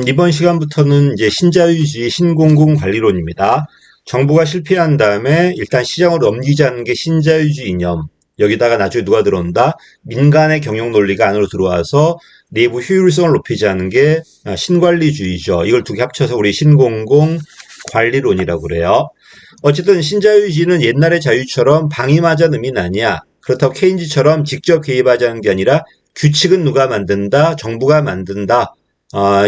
이번 시간부터는 이제 신자유주의 신공공 관리론입니다. 정부가 실패한 다음에 일단 시장으로 넘기자는 게 신자유주의 이념. 여기다가 나중에 누가 들어온다? 민간의 경영 논리가 안으로 들어와서 내부 효율성을 높이자는 게 신관리주의죠. 이걸 두 개 합쳐서 우리 신공공 관리론이라고 그래요. 어쨌든 신자유주의는 옛날의 자유처럼 방임하자는 의미는 아니야. 그렇다고 케인즈처럼 직접 개입하자는 게 아니라 규칙은 누가 만든다? 정부가 만든다.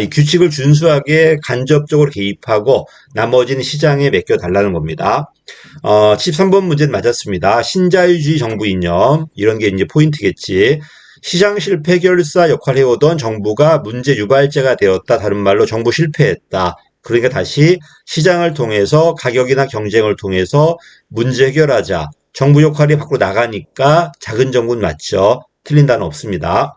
이 규칙을 준수하게 간접적으로 개입하고 나머지는 시장에 맡겨달라는 겁니다. 13번 문제는 맞았습니다. 신자유주의 정부 이념 이런 게 이제 포인트겠지. 시장 실패 결사 역할을 해오던 정부가 문제 유발자가 되었다. 다른 말로 정부 실패했다. 그러니까 다시 시장을 통해서 가격이나 경쟁을 통해서 문제 해결하자. 정부 역할이 밖으로 나가니까 작은 정부는 맞죠. 틀린 단어 없습니다.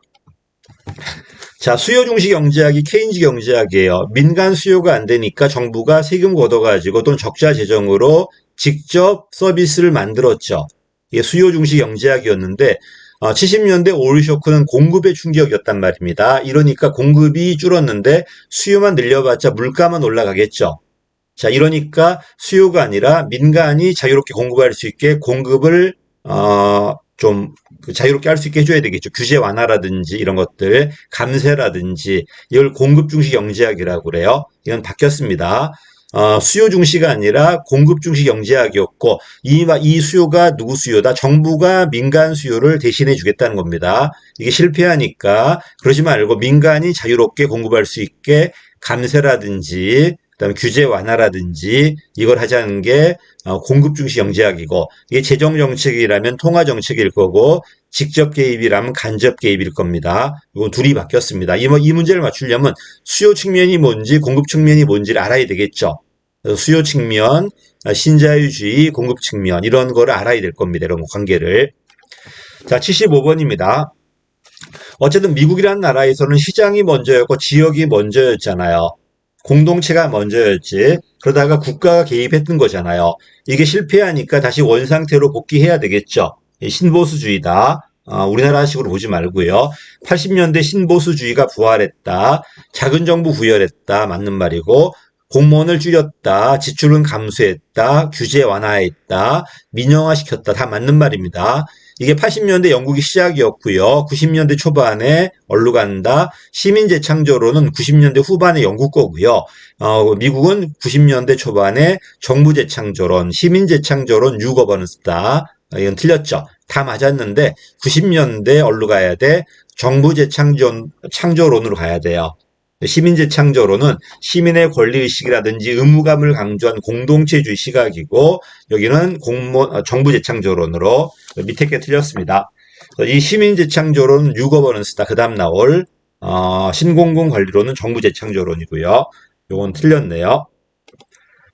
자, 수요 중시 경제학이 케인즈 경제학이에요. 민간 수요가 안 되니까 정부가 세금 걷어가지고 또는 적자 재정으로 직접 서비스를 만들었죠. 이게 수요 중시 경제학이었는데 70년대 오일 쇼크는 공급의 충격이었단 말입니다. 이러니까 공급이 줄었는데 수요만 늘려봤자 물가만 올라가겠죠. 자, 이러니까 수요가 아니라 민간이 자유롭게 공급할 수 있게 공급을 좀 자유롭게 할 수 있게 해줘야 되겠죠. 규제 완화라든지 이런 것들, 감세라든지 이걸 공급 중시 경제학이라고 그래요. 이건 바뀌었습니다. 수요 중시가 아니라 공급 중시 경제학이었고 이 수요가 누구 수요다? 정부가 민간 수요를 대신해 주겠다는 겁니다. 이게 실패하니까 그러지 말고 민간이 자유롭게 공급할 수 있게 감세라든지 그다음에 규제 완화라든지 이걸 하자는 게 공급 중시 경제학이고 이게 재정 정책이라면 통화 정책일 거고 직접 개입이라면 간접 개입일 겁니다. 이건 둘이 바뀌었습니다. 이 문제를 맞추려면 수요 측면이 뭔지 공급 측면이 뭔지를 알아야 되겠죠. 수요 측면, 신자유주의, 공급 측면 이런 거를 알아야 될 겁니다. 이런 관계를. 자, 75번입니다. 어쨌든 미국이라는 나라에서는 시장이 먼저였고 지역이 먼저였잖아요. 공동체가 먼저였지. 그러다가 국가가 개입했던 거잖아요. 이게 실패하니까 다시 원상태로 복귀해야 되겠죠. 신보수주의다. 우리나라식으로 보지 말고요. 80년대 신보수주의가 부활했다. 작은 정부 부활했다. 맞는 말이고 공무원을 줄였다. 지출은 감소했다. 규제 완화했다. 민영화시켰다. 다 맞는 말입니다. 이게 80년대 영국이 시작이었고요. 90년대 초반에 어디로 간다? 시민재창조론은 90년대 후반에 영국 거고요. 미국은 90년대 초반에 정부재창조론, 시민재창조론, 뉴거버넌스다. 이건 틀렸죠. 다 맞았는데 90년대 어디로 가야 돼? 정부재창조론으로 가야 돼요. 시민재창조론은 시민의 권리의식이라든지 의무감을 강조한 공동체주의 시각이고 여기는 정부재창조론으로 밑에 게 틀렸습니다. 이 시민재창조론은 뉴거버넌스다. 그 다음 나올 신공공관리론은 정부재창조론이고요. 요건 틀렸네요.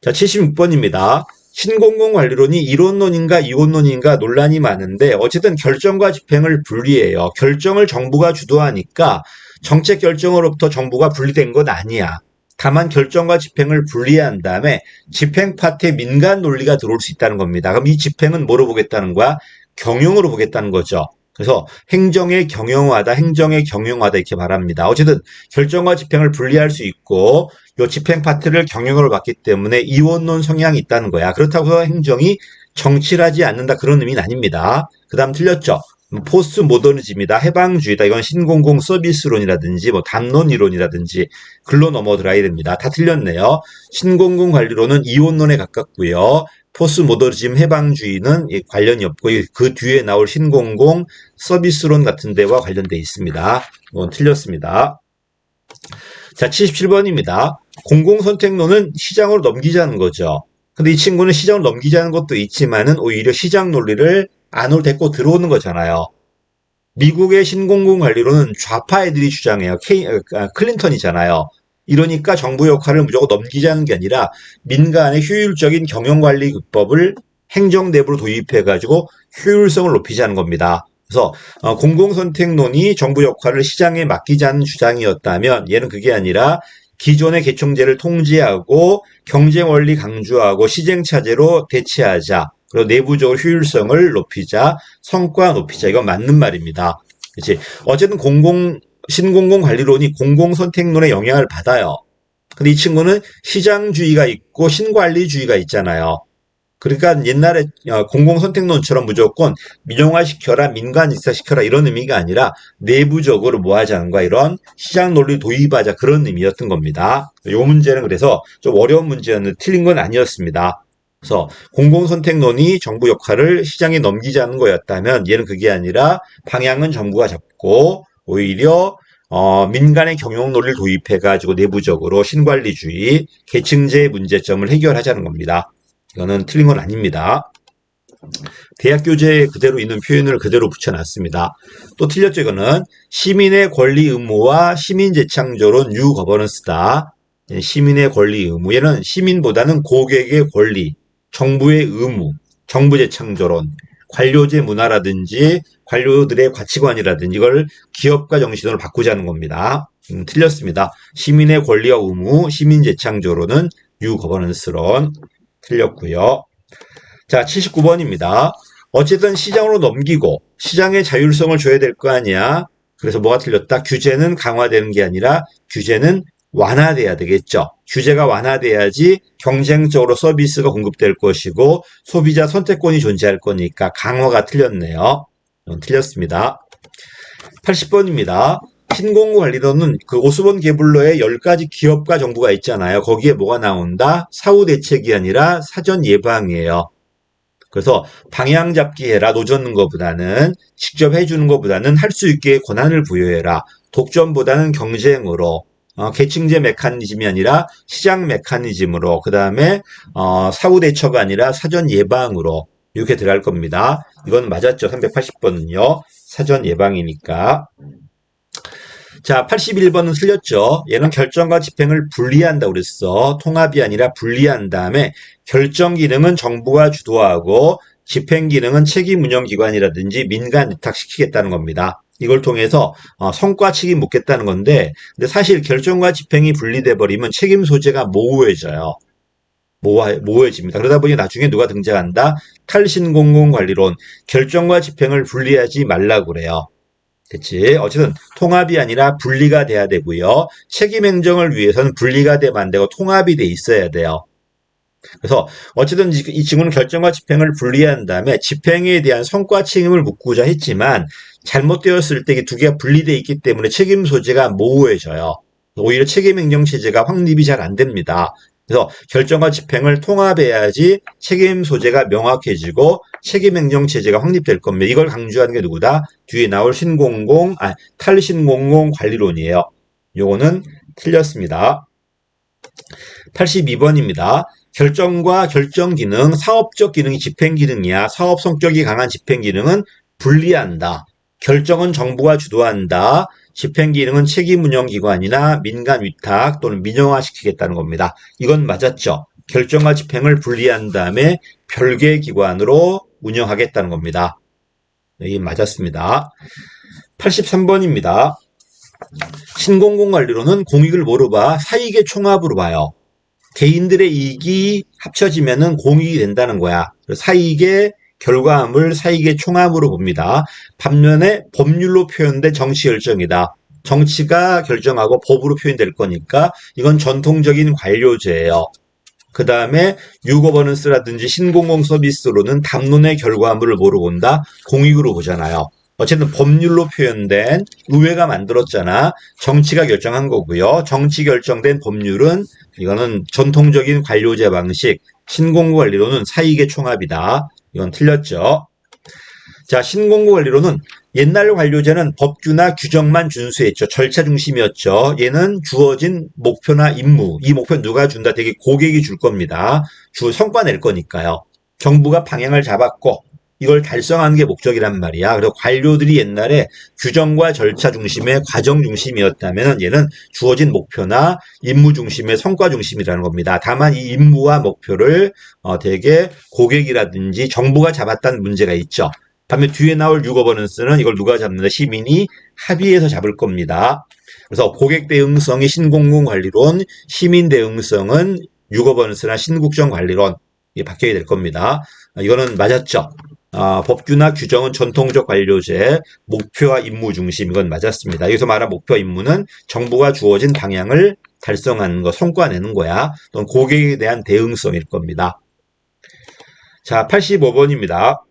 자, 76번입니다. 신공공관리론이 이론론인가 이원론인가 논란이 많은데 어쨌든 결정과 집행을 분리해요. 결정을 정부가 주도하니까 정책 결정으로부터 정부가 분리된 건 아니야. 다만 결정과 집행을 분리한 다음에 집행 파트에 민간 논리가 들어올 수 있다는 겁니다. 그럼 이 집행은 뭐로 보겠다는 거야? 경영으로 보겠다는 거죠. 그래서 행정의 경영화다, 행정의 경영화다 이렇게 말합니다. 어쨌든 결정과 집행을 분리할 수 있고 이 집행 파트를 경영으로 봤기 때문에 이원론 성향이 있다는 거야. 그렇다고 해서 행정이 정치를 하지 않는다 그런 의미는 아닙니다. 그 다음 틀렸죠. 포스트 모더니즘이다, 해방주의다. 이건 신공공 서비스론이라든지 뭐 담론 이론이라든지 글로 넘어들어야 됩니다. 다 틀렸네요. 신공공 관리론은 이원론에 가깝고요. 포스트 모더니즘 해방주의는 관련이 없고 그 뒤에 나올 신공공 서비스론 같은 데와 관련돼 있습니다. 이건 틀렸습니다. 자, 77번입니다. 공공선택론은 시장으로 넘기자는 거죠. 근데 이 친구는 시장을 넘기자는 것도 있지만은 오히려 시장 논리를 안으로 데리고 들어오는 거잖아요. 미국의 신공공관리론은 좌파 애들이 주장해요. 클린턴이잖아요. 이러니까 정부 역할을 무조건 넘기자는 게 아니라 민간의 효율적인 경영관리 기법을 행정 내부로 도입해가지고 효율성을 높이자는 겁니다. 그래서 공공선택론이 정부 역할을 시장에 맡기자는 주장이었다면 얘는 그게 아니라 기존의 계층제를 통제하고 경쟁 원리 강조하고 시장 차제로 대체하자. 그리고 내부적으로 효율성을 높이자, 성과 높이자. 이건 맞는 말입니다. 그렇지? 어쨌든 신공공관리론이 공공선택론의 영향을 받아요. 근데 이 친구는 시장주의가 있고 신관리주의가 있잖아요. 그러니까 옛날에 공공선택론처럼 무조건 민영화시켜라, 민간이사시켜라 이런 의미가 아니라 내부적으로 뭐 하자는 거야. 이런 시장논리 도입하자 그런 의미였던 겁니다. 이 문제는 그래서 좀 어려운 문제였는데 틀린 건 아니었습니다. 그래서 공공선택론이 정부 역할을 시장에 넘기자는 거였다면 얘는 그게 아니라 방향은 정부가 잡고 오히려 민간의 경영논리를 도입해가지고 내부적으로 신관리주의, 계층제의 문제점을 해결하자는 겁니다. 이거는 틀린 건 아닙니다. 대학교재에 그대로 있는 표현을 그대로 붙여놨습니다. 또 틀렸죠. 이거는 시민의 권리 의무와 시민재창조론 뉴 거버넌스다. 시민의 권리 의무. 얘는 시민보다는 고객의 권리, 정부의 의무, 정부재창조론, 관료제 문화라든지 관료들의 가치관이라든지 이걸 기업가 정신으로 바꾸자는 겁니다. 틀렸습니다. 시민의 권리와 의무, 시민재창조론은 뉴 거버넌스론. 틀렸고요. 자, 79번입니다. 어쨌든 시장으로 넘기고 시장의 자율성을 줘야 될 거 아니야. 그래서 뭐가 틀렸다? 규제는 강화되는 게 아니라 규제는 완화돼야 되겠죠. 규제가 완화돼야지 경쟁적으로 서비스가 공급될 것이고 소비자 선택권이 존재할 거니까 강화가 틀렸네요. 틀렸습니다. 80번입니다. 신공공관리론은 그 오스본 게블러의 10가지 기업과 정부가 있잖아요. 거기에 뭐가 나온다? 사후 대책이 아니라 사전 예방이에요. 그래서 방향 잡기 해라. 노젓는 것보다는 직접 해주는 것보다는 할 수 있게 권한을 부여해라. 독점보다는 경쟁으로 계층제 메커니즘이 아니라 시장 메커니즘으로 그 다음에 사후 대처가 아니라 사전 예방으로 이렇게 들어갈 겁니다. 이건 맞았죠. 380번은요. 사전 예방이니까. 자, 81번은 틀렸죠. 얘는 결정과 집행을 분리한다고 그랬어. 통합이 아니라 분리한 다음에 결정 기능은 정부가 주도하고 집행 기능은 책임 운영 기관이라든지 민간 위탁시키겠다는 겁니다. 이걸 통해서 성과 책임 묻겠다는 건데 근데 사실 결정과 집행이 분리돼 버리면 책임 소재가 모호해져요. 모호해집니다. 그러다 보니 나중에 누가 등장한다? 탈신공공관리론, 결정과 집행을 분리하지 말라고 그래요. 그치? 어쨌든 통합이 아니라 분리가 돼야 되고요. 책임 행정을 위해서는 분리가 되면 안 되고 통합이 돼 있어야 돼요. 그래서 어쨌든 이 친구는 결정과 집행을 분리한 다음에 집행에 대한 성과 책임을 묻고자 했지만 잘못되었을 때 이 두 개가 분리되어 있기 때문에 책임 소재가 모호해져요. 오히려 책임 행정 체제가 확립이 잘 안 됩니다. 그래서 결정과 집행을 통합해야지 책임 소재가 명확해지고 책임 행정 체제가 확립될 겁니다. 이걸 강조하는 게 누구다? 뒤에 나올 탈신공공 관리론이에요. 요거는 틀렸습니다. 82번입니다. 결정과 결정 기능, 사업적 기능이 집행 기능이야. 사업 성격이 강한 집행 기능은 분리한다. 결정은 정부가 주도한다. 집행 기능은 책임 운영 기관이나 민간 위탁 또는 민영화시키겠다는 겁니다. 이건 맞았죠. 결정과 집행을 분리한 다음에 별개의 기관으로 운영하겠다는 겁니다. 여기 맞았습니다. 83번입니다. 신공공관리로는 공익을 뭐로 봐? 사익의 총합으로 봐요. 개인들의 이익이 합쳐지면은 공익이 된다는 거야. 사익의 결과물, 사익의 총합으로 봅니다. 반면에 법률로 표현된 정치 결정이다. 정치가 결정하고 법으로 표현될 거니까 이건 전통적인 관료제예요. 그 다음에 뉴거버넌스라든지 신공공 서비스로는 담론의 결과물을 뭐로 본다? 공익으로 보잖아요. 어쨌든 법률로 표현된 의회가 만들었잖아. 정치가 결정한 거고요. 정치 결정된 법률은 이거는 전통적인 관료제 방식, 신공공관리로는 사익의 총합이다. 이건 틀렸죠. 자, 신공공관리로는 옛날 관료제는 법규나 규정만 준수했죠. 절차 중심이었죠. 얘는 주어진 목표나 임무, 이 목표는 누가 준다? 되게 고객이 줄 겁니다. 성과 낼 거니까요. 정부가 방향을 잡았고 이걸 달성하는 게 목적이란 말이야. 그리고 관료들이 옛날에 규정과 절차 중심의 과정 중심이었다면 얘는 주어진 목표나 임무 중심의 성과 중심이라는 겁니다. 다만 이 임무와 목표를 되게 고객이라든지 정부가 잡았다는 문제가 있죠. 반면 뒤에 나올 뉴거버넌스는 이걸 누가 잡는다? 시민이 합의해서 잡을 겁니다. 그래서 고객 대응성이 신공공관리론, 시민 대응성은 뉴거버넌스나 신국정관리론 이게 바뀌게 될 겁니다. 이거는 맞았죠. 법규나 규정은 전통적 관료제, 목표와 임무 중심, 이건 맞았습니다. 여기서 말한 목표와 임무는 정부가 주어진 방향을 달성하는 거, 성과 내는 거야. 또는 고객에 대한 대응성일 겁니다. 자, 85번입니다.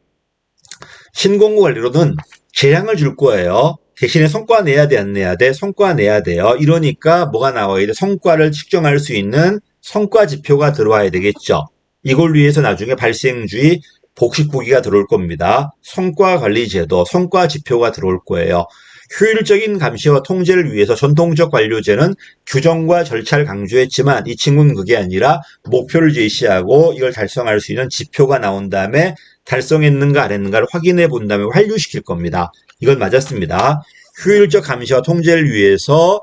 신공고 관리로는 재량을 줄 거예요. 대신에 성과 내야 돼, 안 내야 돼? 성과 내야 돼요. 이러니까 뭐가 나와야 돼? 성과를 측정할 수 있는 성과 지표가 들어와야 되겠죠. 이걸 위해서 나중에 발생주의 복식부기가 들어올 겁니다. 성과관리제도, 성과지표가 들어올 거예요. 효율적인 감시와 통제를 위해서 전통적 관료제는 규정과 절차를 강조했지만 이 친구는 그게 아니라 목표를 제시하고 이걸 달성할 수 있는 지표가 나온 다음에 달성했는가 안 했는가를 확인해 본 다음에 완료시킬 겁니다. 이건 맞았습니다. 효율적 감시와 통제를 위해서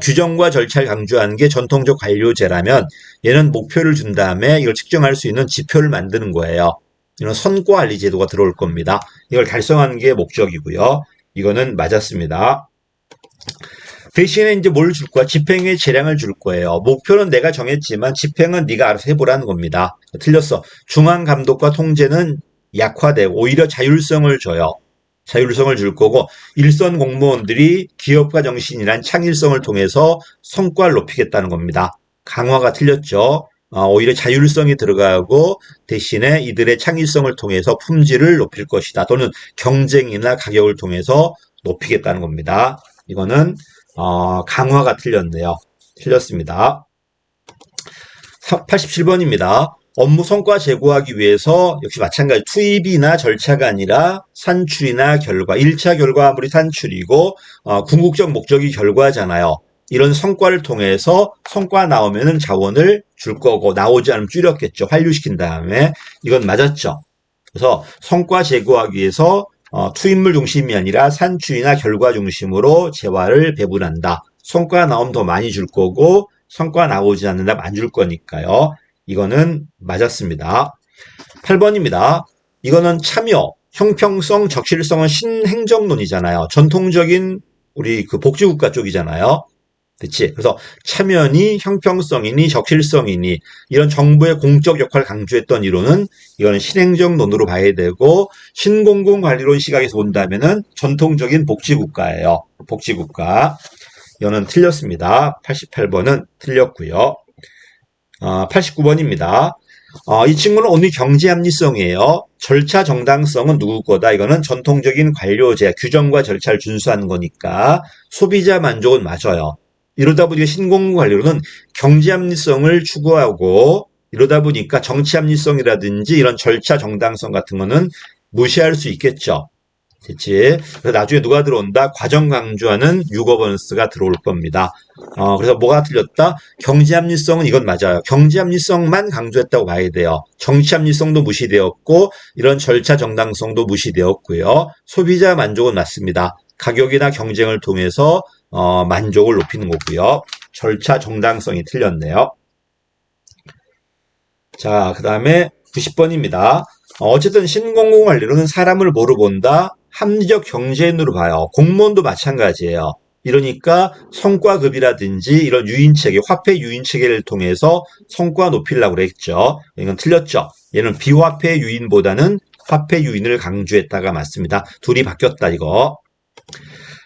규정과 절차를 강조하는 게 전통적 관료제라면 얘는 목표를 준 다음에 이걸 측정할 수 있는 지표를 만드는 거예요. 이런 선과관리 제도가 들어올 겁니다. 이걸 달성하는 게 목적이고요. 이거는 맞았습니다. 대신에 이제 뭘 줄 거야? 집행의 재량을 줄 거예요. 목표는 내가 정했지만 집행은 네가 알아서 해보라는 겁니다. 틀렸어. 중앙 감독과 통제는 약화되고 오히려 자율성을 줘요. 자율성을 줄 거고 일선 공무원들이 기업가 정신이란 창의성을 통해서 성과를 높이겠다는 겁니다. 강화가 틀렸죠. 오히려 자율성이 들어가고 대신에 이들의 창의성을 통해서 품질을 높일 것이다. 또는 경쟁이나 가격을 통해서 높이겠다는 겁니다. 이거는 강화가 틀렸네요. 틀렸습니다. 87번입니다. 업무 성과 제고하기 위해서 역시 마찬가지 투입이나 절차가 아니라 산출이나 결과, 1차 결과물이 산출이고 궁극적 목적이 결과잖아요. 이런 성과를 통해서 성과 나오면은 자원을 줄 거고 나오지 않으면 줄였겠죠. 환류시킨 다음에. 이건 맞았죠. 그래서 성과 제고하기 위해서 투입물 중심이 아니라 산출이나 결과 중심으로 재화를 배분한다. 성과 나오면 더 많이 줄 거고 성과 나오지 않는다면 안 줄 거니까요. 이거는 맞았습니다. 8번입니다. 이거는 참여, 형평성, 적실성은 신행정론이잖아요. 전통적인 우리 그 복지국가 쪽이잖아요. 그치? 그래서 참여니, 형평성이니, 적실성이니 이런 정부의 공적 역할을 강조했던 이론은 이거는 신행정론으로 봐야 되고 신공공관리론 시각에서 본다면은 전통적인 복지국가예요. 복지국가. 이거는 틀렸습니다. 88번은 틀렸고요. 89번입니다. 이 친구는 only 경제 합리성이에요. 절차 정당성은 누구 거다? 이거는 전통적인 관료제, 규정과 절차를 준수하는 거니까 소비자 만족은 맞아요. 이러다 보니까 신공공관리로는 경제 합리성을 추구하고 이러다 보니까 정치 합리성이라든지 이런 절차 정당성 같은 거는 무시할 수 있겠죠. 됐지? 그래서 나중에 누가 들어온다? 과정 강조하는 유거번스가 들어올 겁니다. 그래서 뭐가 틀렸다? 경제 합리성은 이건 맞아요. 경제 합리성만 강조했다고 봐야 돼요. 정치 합리성도 무시되었고 이런 절차 정당성도 무시되었고요. 소비자 만족은 맞습니다. 가격이나 경쟁을 통해서 만족을 높이는 거고요. 절차 정당성이 틀렸네요. 자, 그 다음에 90번입니다. 어쨌든 신공공관리로는 사람을 뭐로 본다? 합리적 경제인으로 봐요. 공무원도 마찬가지예요. 이러니까 성과급이라든지 이런 유인체계, 화폐 유인체계를 통해서 성과 높이려고 그랬죠. 이건 틀렸죠. 얘는 비화폐 유인보다는 화폐 유인을 강조했다가 맞습니다. 둘이 바뀌었다 이거.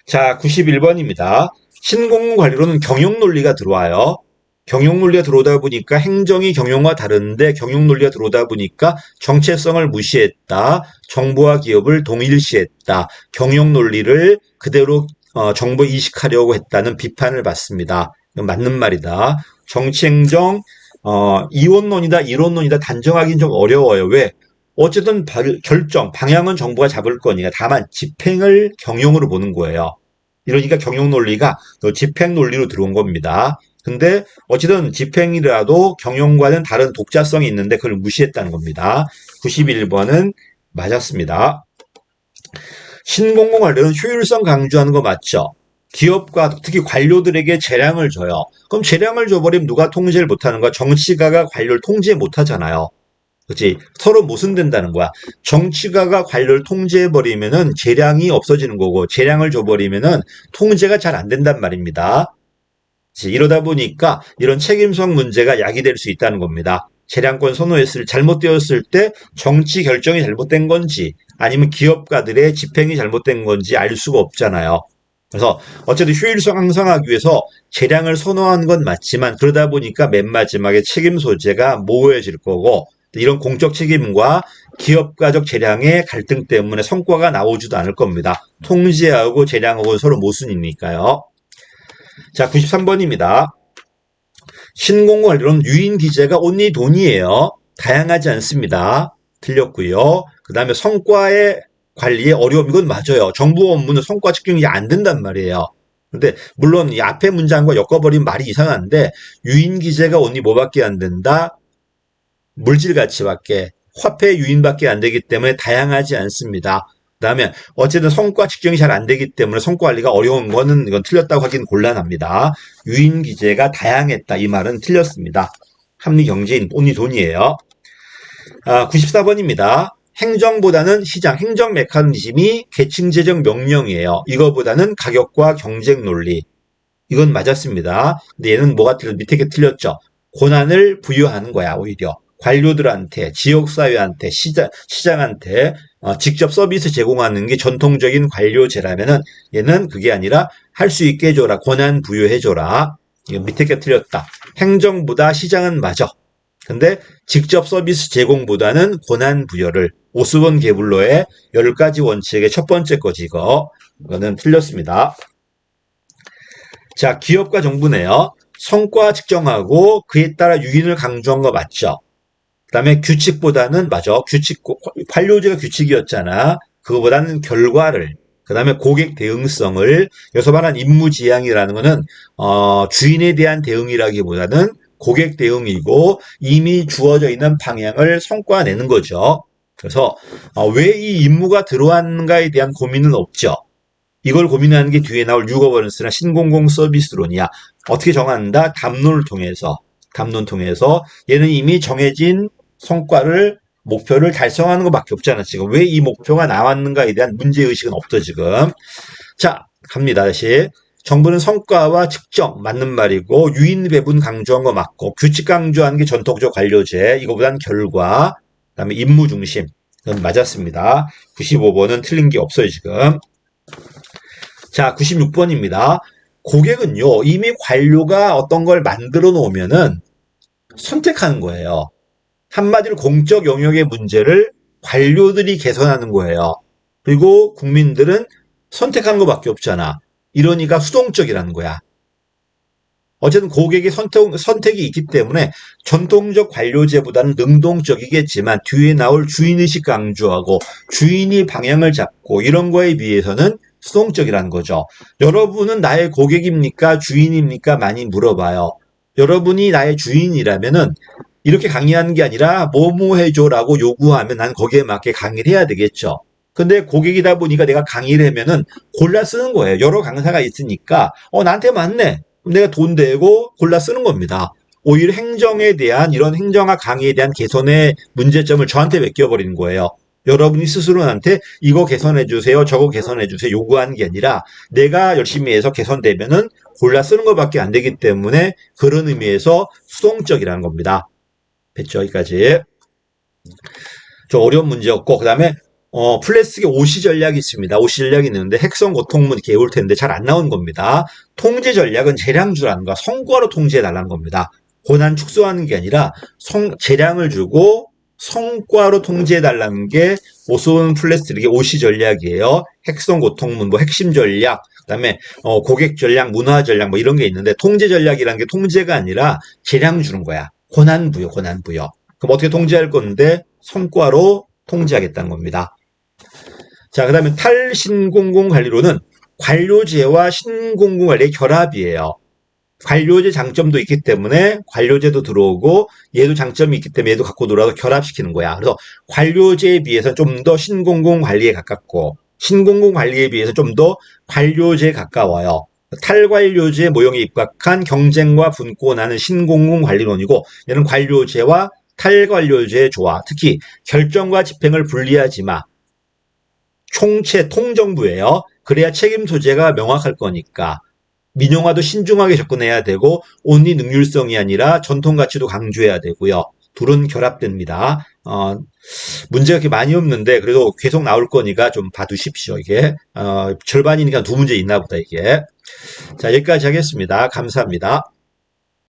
자, 91번입니다. 신공공관리로는 경영논리가 들어와요. 경영논리가 들어오다 보니까 행정이 경영과 다른데 경영논리가 들어오다 보니까 정체성을 무시했다. 정부와 기업을 동일시했다. 경영논리를 그대로 정부 이식하려고 했다는 비판을 받습니다. 이건 맞는 말이다. 정치행정 이원론이다 이론론이다 단정하기는 좀 어려워요. 왜? 어쨌든 결정, 방향은 정부가 잡을 거니까 다만 집행을 경영으로 보는 거예요. 이러니까 경영논리가 집행논리로 들어온 겁니다. 근데 어쨌든 집행이라도 경영과는 다른 독자성이 있는데 그걸 무시했다는 겁니다. 91번은 맞았습니다. 신공공관리는 효율성 강조하는 거 맞죠? 기업과 특히 관료들에게 재량을 줘요. 그럼 재량을 줘버리면 누가 통제를 못하는 거야? 정치가가 관료를 통제 못하잖아요. 그렇지? 서로 모순된다는 거야. 정치가가 관료를 통제해버리면은 재량이 없어지는 거고 재량을 줘버리면은 통제가 잘 안 된단 말입니다. 이러다 보니까 이런 책임성 문제가 야기될 수 있다는 겁니다. 재량권 잘못되었을 때 정치 결정이 잘못된 건지 아니면 기업가들의 집행이 잘못된 건지 알 수가 없잖아요. 그래서 어쨌든 효율성 향상하기 위해서 재량을 선호하는 건 맞지만 그러다 보니까 맨 마지막에 책임 소재가 모호해질 거고 이런 공적 책임과 기업가적 재량의 갈등 때문에 성과가 나오지도 않을 겁니다. 통제하고 재량하고 서로 모순이니까요. 자, 93번입니다. 신공관리론 유인 기재가 온리 돈이에요. 다양하지 않습니다. 틀렸고요. 그 다음에 성과의 관리에 어려움, 이건 맞아요. 정부 업무는 성과 측정이 안 된단 말이에요. 근데 물론 이 앞에 문장과 엮어버린 말이 이상한데 유인 기재가 온리 뭐밖에 안 된다? 물질 가치밖에, 화폐 유인밖에 안 되기 때문에 다양하지 않습니다. 그 다음에 어쨌든 성과 측정이 잘 안 되기 때문에 성과 관리가 어려운 거는 이건 틀렸다고 하기는 곤란합니다. 유인 기재가 다양했다. 이 말은 틀렸습니다. 합리 경제인 온리 돈이에요. 94번입니다. 행정보다는 시장, 행정 메커니즘이 계층제적 명령이에요. 이거보다는 가격과 경쟁 논리. 이건 맞았습니다. 근데 얘는 뭐가 밑에 게 틀렸죠. 권한을 부여하는 거야, 오히려. 관료들한테, 지역사회한테, 시장한테 직접 서비스 제공하는 게 전통적인 관료제라면은 얘는 그게 아니라 할 수 있게 해줘라. 권한 부여해줘라. 이거 밑에 게 틀렸다. 행정보다 시장은 맞아. 근데 직접 서비스 제공보다는 권한 부여를 오스본 게블러의 10가지 원칙의 첫 번째 거지 이거는 틀렸습니다. 자, 기업과 정부네요. 성과 측정하고 그에 따라 유인을 강조한 거 맞죠? 그 다음에 규칙보다는 맞아. 관료제가 규칙이었잖아. 그거보다는 결과를, 그 다음에 고객 대응성을, 여기서 말한 임무지향이라는 거는 주인에 대한 대응이라기보다는 고객 대응이고 이미 주어져 있는 방향을 성과내는 거죠. 그래서 왜 이 임무가 들어왔는가에 대한 고민은 없죠. 이걸 고민하는 게 뒤에 나올 유거버넌스나 신공공 서비스론이야. 어떻게 정한다? 담론을 통해서. 담론 통해서 얘는 이미 정해진 성과를 목표를 달성하는 것밖에 없잖아. 지금 왜 이 목표가 나왔는가에 대한 문제의식은 없어 지금. 자, 갑니다. 다시. 정부는 성과와 측정 맞는 말이고 유인 배분 강조한 거 맞고 규칙 강조하는 게 전통적 관료제. 이거보다는 결과. 그다음에 임무 중심. 이건 맞았습니다. 95번은 틀린 게 없어요 지금. 자, 96번입니다. 고객은요, 이미 관료가 어떤 걸 만들어 놓으면은 선택하는 거예요. 한마디로 공적 영역의 문제를 관료들이 개선하는 거예요. 그리고 국민들은 선택하는 것밖에 없잖아. 이러니까 수동적이라는 거야. 어쨌든 고객의 선택이 있기 때문에 전통적 관료제보다는 능동적이겠지만 뒤에 나올 주인의식 강조하고 주인이 방향을 잡고 이런 거에 비해서는 수동적이라는 거죠. 여러분은 나의 고객입니까? 주인입니까? 많이 물어봐요. 여러분이 나의 주인이라면은 이렇게 강의하는 게 아니라 뭐뭐 해줘라고 요구하면 난 거기에 맞게 강의를 해야 되겠죠. 근데 고객이다 보니까 내가 강의를 하면은 골라 쓰는 거예요. 여러 강사가 있으니까 나한테 맞네. 그럼 내가 돈 내고 골라 쓰는 겁니다. 오히려 행정에 대한 이런 행정학 강의에 대한 개선의 문제점을 저한테 맡겨버리는 거예요. 여러분이 스스로 나한테 이거 개선해 주세요, 저거 개선해 주세요 요구하는 게 아니라 내가 열심히 해서 개선되면은 골라 쓰는 것밖에 안 되기 때문에 그런 의미에서 수동적이라는 겁니다. 됐죠? 여기까지. 좀 어려운 문제였고 그 다음에 플래스틱에 오시 전략이 있습니다. 오시 전략이 있는데 핵성 고통문 이렇게 외울 텐데 잘 안 나온 겁니다. 통제 전략은 재량주라는 거, 성과로 통제해달라는 겁니다. 고난 축소하는 게 아니라 재량을 주고 성과로 통제해달라는 게 오스본 플래스틱의 오시 전략이에요. 핵성 고통문, 뭐 핵심 전략, 그다음에 고객 전략, 문화 전략 뭐 이런 게 있는데 통제 전략이라는 게 통제가 아니라 재량 주는 거야. 권한 부여. 그럼 어떻게 통제할 건데 성과로 통제하겠다는 겁니다. 자, 그 다음에 탈신공공관리로는 관료제와 신공공관리의 결합이에요. 관료제 장점도 있기 때문에 관료제도 들어오고 얘도 장점이 있기 때문에 얘도 갖고 놀아서 결합시키는 거야. 그래서 관료제에 비해서 좀 더 신공공관리에 가깝고 신공공관리에 비해서 좀 더 관료제에 가까워요. 탈관료제 모형에 입각한 경쟁과 분권하는 신공공관리론이고 얘는 관료제와 탈관료제의 조화, 특히 결정과 집행을 분리하지 마. 총체 통정부예요. 그래야 책임 소재가 명확할 거니까. 민영화도 신중하게 접근해야 되고 온리 능률성이 아니라 전통 가치도 강조해야 되고요. 둘은 결합됩니다. 문제가 그렇게 많이 없는데 그래도 계속 나올 거니까 좀 봐두십시오. 이게 절반이니까 두 문제 있나 보다 이게. 자, 여기까지 하겠습니다. 감사합니다.